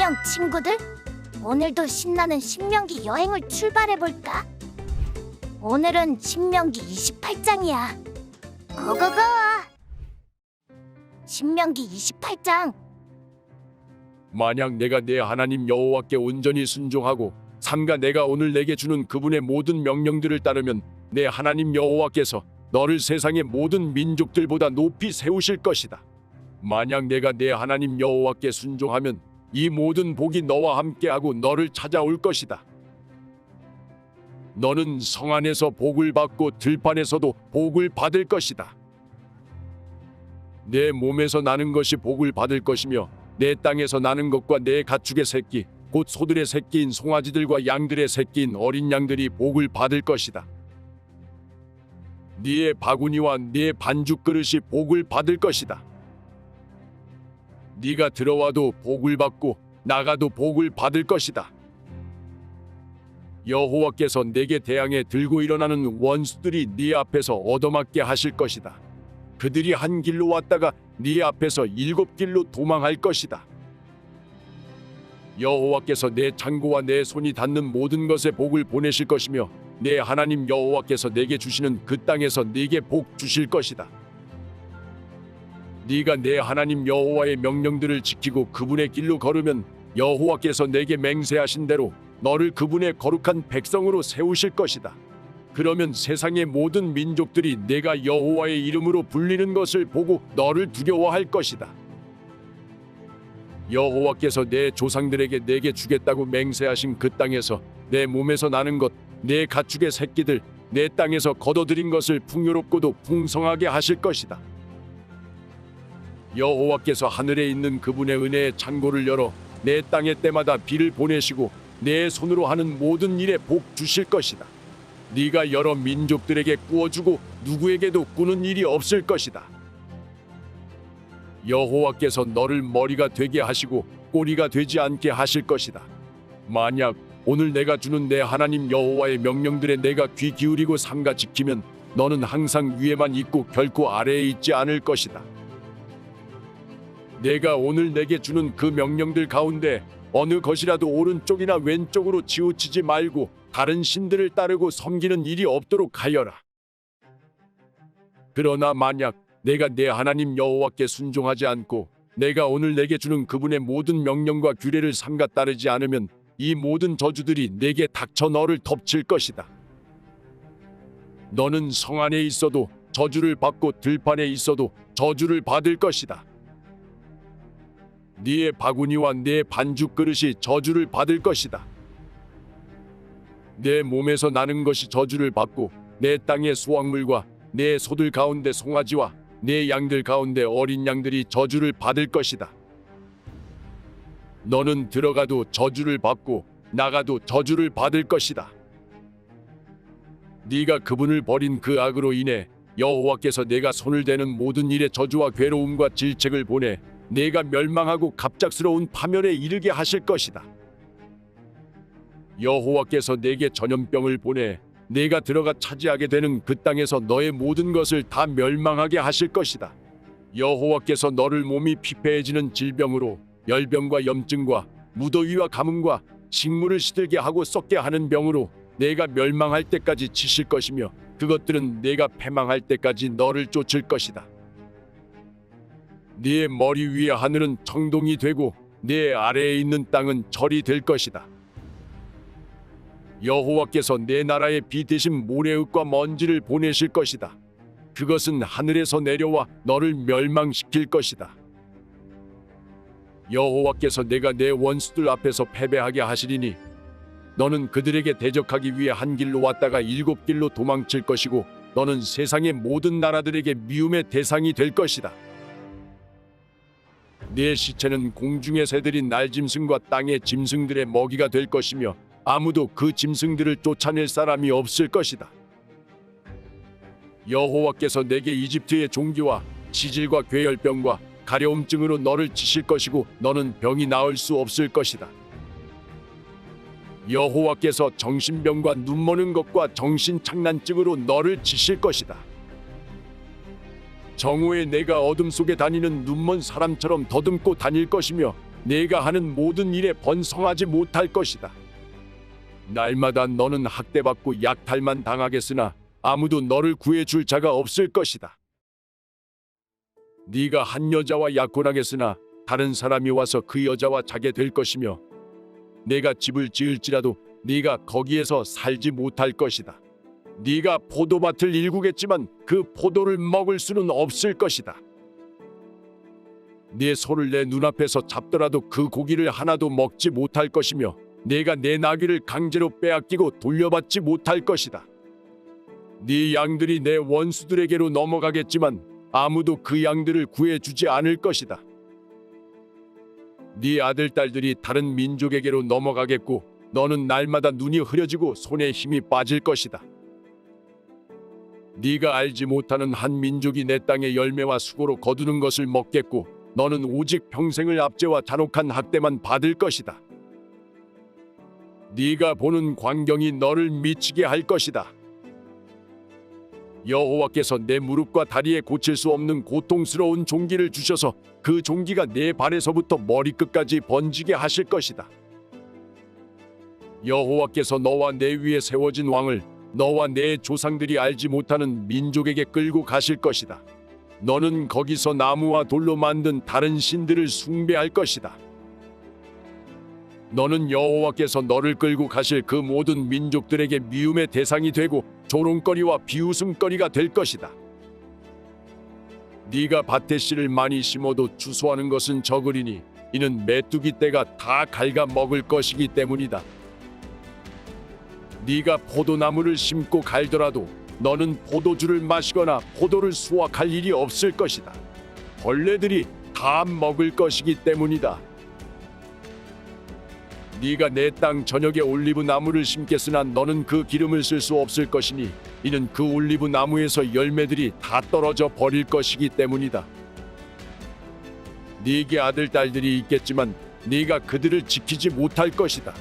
안녕 친구들. 오늘도 신나는 신명기 여행을 출발해볼까? 오늘은 신명기 28장이야. 고고고! 신명기 28장. 만약 내가 내 하나님 여호와께 온전히 순종하고 삼가 내가 오늘 내게 주는 그분의 모든 명령들을 따르면 내 하나님 여호와께서 너를 세상의 모든 민족들보다 높이 세우실 것이다. 만약 내가 내 하나님 여호와께 순종하면 이 모든 복이 너와 함께하고 너를 찾아올 것이다. 너는 성 안에서 복을 받고 들판에서도 복을 받을 것이다. 내 몸에서 나는 것이 복을 받을 것이며 내 땅에서 나는 것과 내 가축의 새끼 곧 소들의 새끼인 송아지들과 양들의 새끼인 어린 양들이 복을 받을 것이다. 네의 바구니와 네 반죽 그릇이 복을 받을 것이다. 네가 들어와도 복을 받고 나가도 복을 받을 것이다. 여호와께서 내게 대항해 들고 일어나는 원수들이 네 앞에서 얻어맞게 하실 것이다. 그들이 한 길로 왔다가 네 앞에서 7길로 도망할 것이다. 여호와께서 내 창고와 내 손이 닿는 모든 것에 복을 보내실 것이며 내 하나님 여호와께서 내게 주시는 그 땅에서 네게 복 주실 것이다. 네가 내 하나님 여호와의 명령들을 지키고 그분의 길로 걸으면 여호와께서 내게 맹세하신 대로 너를 그분의 거룩한 백성으로 세우실 것이다. 그러면 세상의 모든 민족들이 내가 여호와의 이름으로 불리는 것을 보고 너를 두려워할 것이다. 여호와께서 내 조상들에게 내게 주겠다고 맹세하신 그 땅에서 내 몸에서 나는 것, 내 가축의 새끼들, 내 땅에서 거둬들인 것을 풍요롭고도 풍성하게 하실 것이다. 여호와께서 하늘에 있는 그분의 은혜의 창고를 열어 내 땅에 때마다 비를 보내시고 내 손으로 하는 모든 일에 복 주실 것이다. 네가 여러 민족들에게 꾸어주고 누구에게도 꾸는 일이 없을 것이다. 여호와께서 너를 머리가 되게 하시고 꼬리가 되지 않게 하실 것이다. 만약 오늘 내가 주는 내 하나님 여호와의 명령들에 내가 귀 기울이고 삼가 지키면 너는 항상 위에만 있고 결코 아래에 있지 않을 것이다. 내가 오늘 내게 주는 그 명령들 가운데 어느 것이라도 오른쪽이나 왼쪽으로 치우치지 말고 다른 신들을 따르고 섬기는 일이 없도록 하여라. 그러나 만약 내가 내 하나님 여호와께 순종하지 않고 내가 오늘 내게 주는 그분의 모든 명령과 규례를 삼가 따르지 않으면 이 모든 저주들이 내게 닥쳐 너를 덮칠 것이다. 너는 성 안에 있어도 저주를 받고 들판에 있어도 저주를 받을 것이다. 네의 바구니와 네 반죽 그릇이 저주를 받을 것이다. 내 몸에서 나는 것이 저주를 받고 내 땅의 수확물과 내 소들 가운데 송아지와 내 양들 가운데 어린 양들이 저주를 받을 것이다. 너는 들어가도 저주를 받고 나가도 저주를 받을 것이다. 네가 그분을 버린 그 악으로 인해 여호와께서 내가 손을 대는 모든 일에 저주와 괴로움과 질책을 보내 내가 멸망하고 갑작스러운 파멸에 이르게 하실 것이다. 여호와께서 내게 전염병을 보내 내가 들어가 차지하게 되는 그 땅에서 너의 모든 것을 다 멸망하게 하실 것이다. 여호와께서 너를 몸이 피폐해지는 질병으로 열병과 염증과 무더위와 가뭄과 식물을 시들게 하고 썩게 하는 병으로 내가 멸망할 때까지 치실 것이며 그것들은 내가 패망할 때까지 너를 쫓을 것이다. 네 머리 위의 하늘은 청동이 되고 네 아래에 있는 땅은 절이 될 것이다. 여호와께서 내 나라에 비 대신 모래흙과 먼지를 보내실 것이다. 그것은 하늘에서 내려와 너를 멸망시킬 것이다. 여호와께서 내가 내 원수들 앞에서 패배하게 하시리니 너는 그들에게 대적하기 위해 한 길로 왔다가 7길로 도망칠 것이고 너는 세상의 모든 나라들에게 미움의 대상이 될 것이다. 네 시체는 공중의 새들인 날짐승과 땅의 짐승들의 먹이가 될 것이며 아무도 그 짐승들을 쫓아낼 사람이 없을 것이다. 여호와께서 내게 이집트의 종기와 치질과 괴혈병과 가려움증으로 너를 치실 것이고 너는 병이 나을 수 없을 것이다. 여호와께서 정신병과 눈머는 것과 정신착란증으로 너를 치실 것이다. 정오에 내가 어둠 속에 다니는 눈먼 사람처럼 더듬고 다닐 것이며 내가 하는 모든 일에 번성하지 못할 것이다. 날마다 너는 학대받고 약탈만 당하겠으나 아무도 너를 구해줄 자가 없을 것이다. 네가 한 여자와 약혼하겠으나 다른 사람이 와서 그 여자와 자게 될 것이며 내가 집을 지을지라도 네가 거기에서 살지 못할 것이다. 네가 포도밭을 일구겠지만 그 포도를 먹을 수는 없을 것이다. 네 소를 내 눈앞에서 잡더라도 그 고기를 하나도 먹지 못할 것이며 내가 내 나귀를 강제로 빼앗기고 돌려받지 못할 것이다. 네 양들이 내 원수들에게로 넘어가겠지만 아무도 그 양들을 구해주지 않을 것이다. 네 아들 딸들이 다른 민족에게로 넘어가겠고 너는 날마다 눈이 흐려지고 손에 힘이 빠질 것이다. 네가 알지 못하는 한 민족이 내 땅의 열매와 수고로 거두는 것을 먹겠고 너는 오직 평생을 압제와 잔혹한 학대만 받을 것이다. 네가 보는 광경이 너를 미치게 할 것이다. 여호와께서 내 무릎과 다리에 고칠 수 없는 고통스러운 종기를 주셔서 그 종기가 내 발에서부터 머리끝까지 번지게 하실 것이다. 여호와께서 너와 내 위에 세워진 왕을 너와 내 조상들이 알지 못하는 민족에게 끌고 가실 것이다. 너는 거기서 나무와 돌로 만든 다른 신들을 숭배할 것이다. 너는 여호와께서 너를 끌고 가실 그 모든 민족들에게 미움의 대상이 되고 조롱거리와 비웃음거리가 될 것이다. 네가 밭에 씨를 많이 심어도 추수하는 것은 적으리니 이는 메뚜기 떼가 다 갉아 먹을 것이기 때문이다. 네가 포도나무를 심고 갈더라도 너는 포도주를 마시거나 포도를 수확할 일이 없을 것이다. 벌레들이 다 먹을 것이기 때문이다. 네가 내 땅 전역에 올리브 나무를 심겠으나 너는 그 기름을 쓸 수 없을 것이니 이는 그 올리브 나무에서 열매들이 다 떨어져 버릴 것이기 때문이다. 네게 아들 딸들이 있겠지만 네가 그들을 지키지 못할 것이다.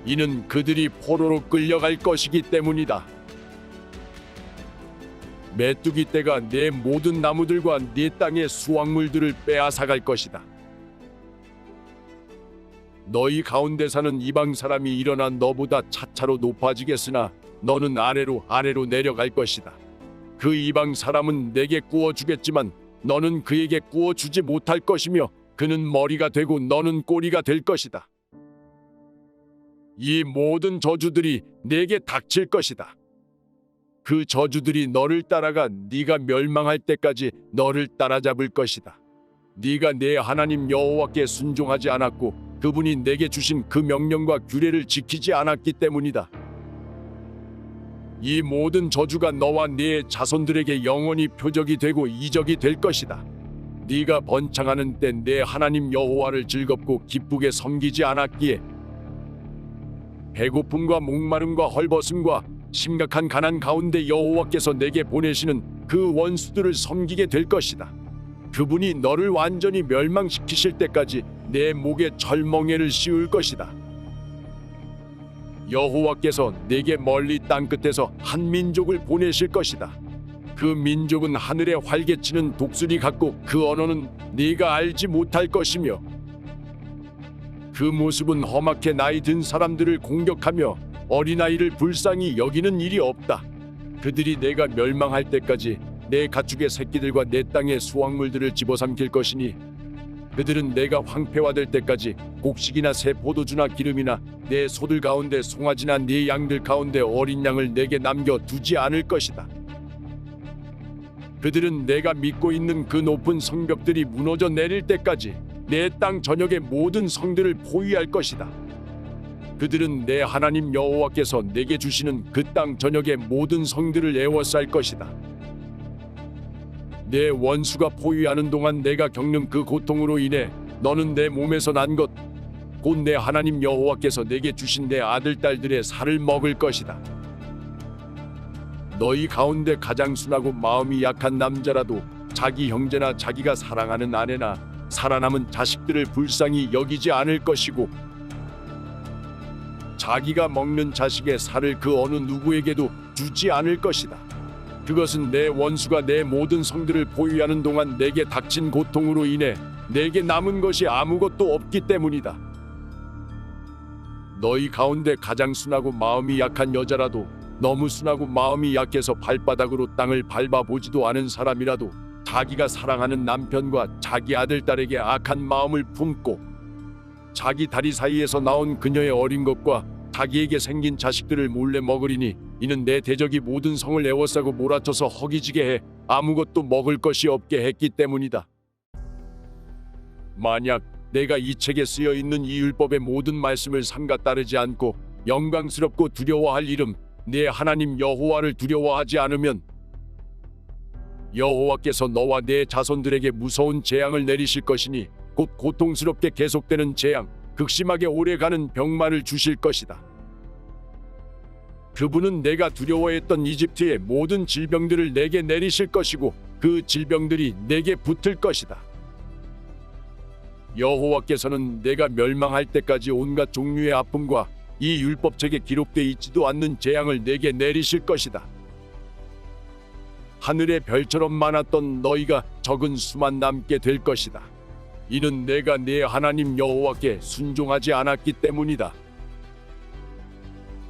이는 그들이 포로로 끌려갈 것이기 때문이다. 메뚜기 떼가 내 모든 나무들과 네 땅의 수확물들을 빼앗아갈 것이다. 너희 가운데 사는 이방 사람이 일어나 너보다 차차로 높아지겠으나 너는 아래로 내려갈 것이다. 그 이방 사람은 내게 구워주겠지만 너는 그에게 구워주지 못할 것이며 그는 머리가 되고 너는 꼬리가 될 것이다. 이 모든 저주들이 내게 닥칠 것이다. 그 저주들이 너를 따라가 네가 멸망할 때까지 너를 따라잡을 것이다. 네가 내 하나님 여호와께 순종하지 않았고 그분이 내게 주신 그 명령과 규례를 지키지 않았기 때문이다. 이 모든 저주가 너와 네 자손들에게 영원히 표적이 되고 이적이 될 것이다. 네가 번창하는 때 내 하나님 여호와를 즐겁고 기쁘게 섬기지 않았기에 배고픔과 목마름과 헐벗음과 심각한 가난 가운데 여호와께서 내게 보내시는 그 원수들을 섬기게 될 것이다. 그분이 너를 완전히 멸망시키실 때까지 내 목에 철멍에를 씌울 것이다. 여호와께서 내게 멀리 땅끝에서 한 민족을 보내실 것이다. 그 민족은 하늘에 활개치는 독수리 같고 그 언어는 네가 알지 못할 것이며 그 모습은 험악해 나이 든 사람들을 공격하며 어린아이를 불쌍히 여기는 일이 없다. 그들이 내가 멸망할 때까지 내 가축의 새끼들과 내 땅의 수확물들을 집어삼킬 것이니 그들은 내가 황폐화될 때까지 곡식이나 새 포도주나 기름이나 내 소들 가운데 송아지나 네 양들 가운데 어린 양을 내게 남겨두지 않을 것이다. 그들은 내가 믿고 있는 그 높은 성벽들이 무너져 내릴 때까지 내 땅 전역의 모든 성들을 포위할 것이다. 그들은 내 하나님 여호와께서 내게 주시는 그 땅 전역의 모든 성들을 에워쌀 것이다. 내 원수가 포위하는 동안 내가 겪는 그 고통으로 인해 너는 내 몸에서 난 것 곧 내 하나님 여호와께서 내게 주신 내 아들 딸들의 살을 먹을 것이다. 너희 가운데 가장 순하고 마음이 약한 남자라도 자기 형제나 자기가 사랑하는 아내나 살아남은 자식들을 불쌍히 여기지 않을 것이고 자기가 먹는 자식의 살을 그 어느 누구에게도 주지 않을 것이다. 그것은 내 원수가 내 모든 성들을 포위하는 동안 내게 닥친 고통으로 인해 내게 남은 것이 아무것도 없기 때문이다. 너희 가운데 가장 순하고 마음이 약한 여자라도, 너무 순하고 마음이 약해서 발바닥으로 땅을 밟아보지도 않은 사람이라도 자기가 사랑하는 남편과 자기 아들 딸에게 악한 마음을 품고 자기 다리 사이에서 나온 그녀의 어린 것과 자기에게 생긴 자식들을 몰래 먹으리니 이는 내 대적이 모든 성을 에워싸고 몰아쳐서 허기지게 해 아무것도 먹을 것이 없게 했기 때문이다. 만약 내가 이 책에 쓰여 있는 이 율법의 모든 말씀을 삼가 따르지 않고 영광스럽고 두려워할 이름 내 하나님 여호와를 두려워하지 않으면 여호와께서 너와 내 자손들에게 무서운 재앙을 내리실 것이니 곧 고통스럽게 계속되는 재앙, 극심하게 오래가는 병만을 주실 것이다. 그분은 내가 두려워했던 이집트의 모든 질병들을 내게 내리실 것이고 그 질병들이 내게 붙을 것이다. 여호와께서는 내가 멸망할 때까지 온갖 종류의 아픔과 이 율법책에 기록되어 있지도 않는 재앙을 내게 내리실 것이다. 하늘의 별처럼 많았던 너희가 적은 수만 남게 될 것이다. 이는 내가 내 하나님 여호와께 순종하지 않았기 때문이다.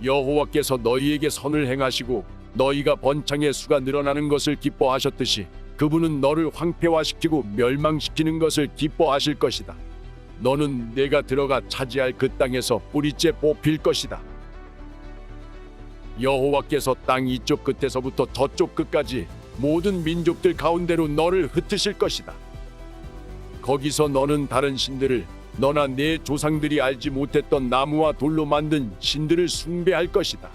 여호와께서 너희에게 선을 행하시고 너희가 번창의 수가 늘어나는 것을 기뻐하셨듯이 그분은 너를 황폐화시키고 멸망시키는 것을 기뻐하실 것이다. 너는 내가 들어가 차지할 그 땅에서 뿌리째 뽑힐 것이다. 여호와께서 땅 이쪽 끝에서부터 저쪽 끝까지 모든 민족들 가운데로 너를 흩으실 것이다. 거기서 너는 다른 신들을, 너나 내 조상들이 알지 못했던 나무와 돌로 만든 신들을 숭배할 것이다.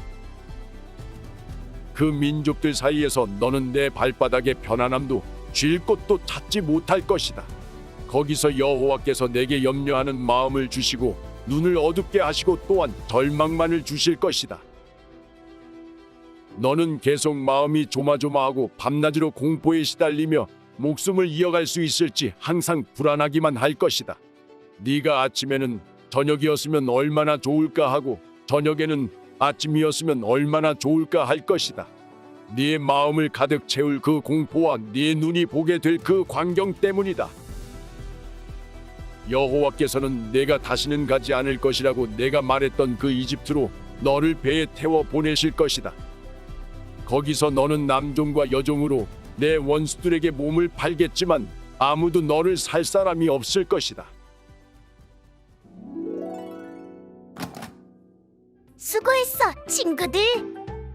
그 민족들 사이에서 너는 내 발바닥의 편안함도 쉴 곳도 찾지 못할 것이다. 거기서 여호와께서 내게 염려하는 마음을 주시고 눈을 어둡게 하시고 또한 절망만을 주실 것이다. 너는 계속 마음이 조마조마하고 밤낮으로 공포에 시달리며 목숨을 이어갈 수 있을지 항상 불안하기만 할 것이다. 네가 아침에는 저녁이었으면 얼마나 좋을까 하고 저녁에는 아침이었으면 얼마나 좋을까 할 것이다. 네 마음을 가득 채울 그 공포와 네 눈이 보게 될 그 광경 때문이다. 여호와께서는 내가 다시는 가지 않을 것이라고 내가 말했던 그 이집트로 너를 배에 태워 보내실 것이다. 거기서 너는 남종과 여종으로 내 원수들에게 몸을 팔겠지만 아무도 너를 살 사람이 없을 것이다. 수고했어, 친구들.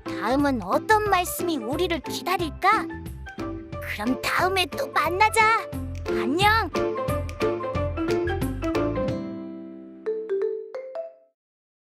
다음은 어떤 말씀이 우리를 기다릴까? 그럼 다음에 또 만나자. 안녕.